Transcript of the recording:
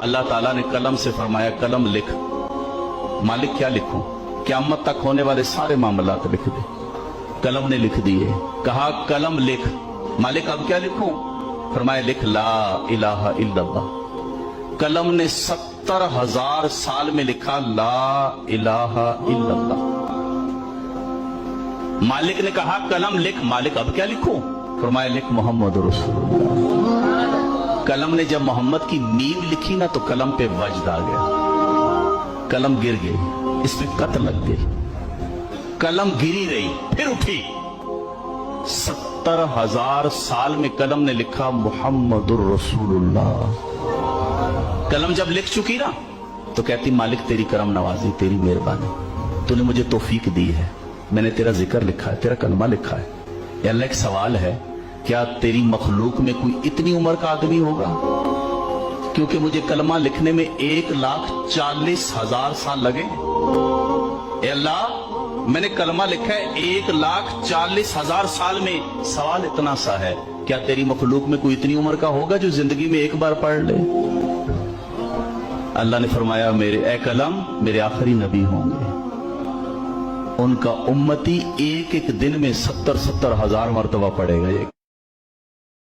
अल्लाह ताला ने कलम से फरमाया कलम लिख। मालिक क्या लिखूं? क़यामत तक होने वाले सारे मामलात लिख दे। कलम ने लिख दिए। कहा कलम लिख। मालिक अब क्या लिखूं? फरमाया लिख ला इलाहा इल्लल्लाह। कलम ने 70,000 साल में लिखा ला इलाहा इल्लल्लाह। मालिक ने कहा कलम लिख। मालिक अब क्या लिखूं? फरमाया लिख मोहम्मद रसूलुल्लाह। कलम ने जब मोहम्मद की मीम लिखी ना तो कलम पे वज्द आ गया। कलम गिर गई, इस पे कत लग गई। कलम गिरी रही फिर उठी। 70,000 साल में कलम ने लिखा मोहम्मदुर रसूलुल्लाह। कलम जब लिख चुकी ना तो कहती मालिक तेरी करम नवाजी, तेरी मेहरबानी, तूने मुझे तौफीक दी है, मैंने तेरा जिक्र लिखा है, तेरा कलमा लिखा है। या अल्लाह एक सवाल है, क्या तेरी मखलूक में कोई इतनी उम्र का आदमी होगा? क्योंकि मुझे कलमा लिखने में 1,40,000 साल लगे। अल्लाह मैंने कलमा लिखा है 1,40,000 साल में। सवाल इतना सा है, क्या तेरी मखलूक में कोई इतनी उम्र का होगा जो जिंदगी में एक बार पढ़ ले? अल्लाह ने फरमाया मेरे ए कलम मेरे आखिरी नबी होंगे, उनका उम्मती एक एक दिन में 70,000 मरतबा पढ़ेगा।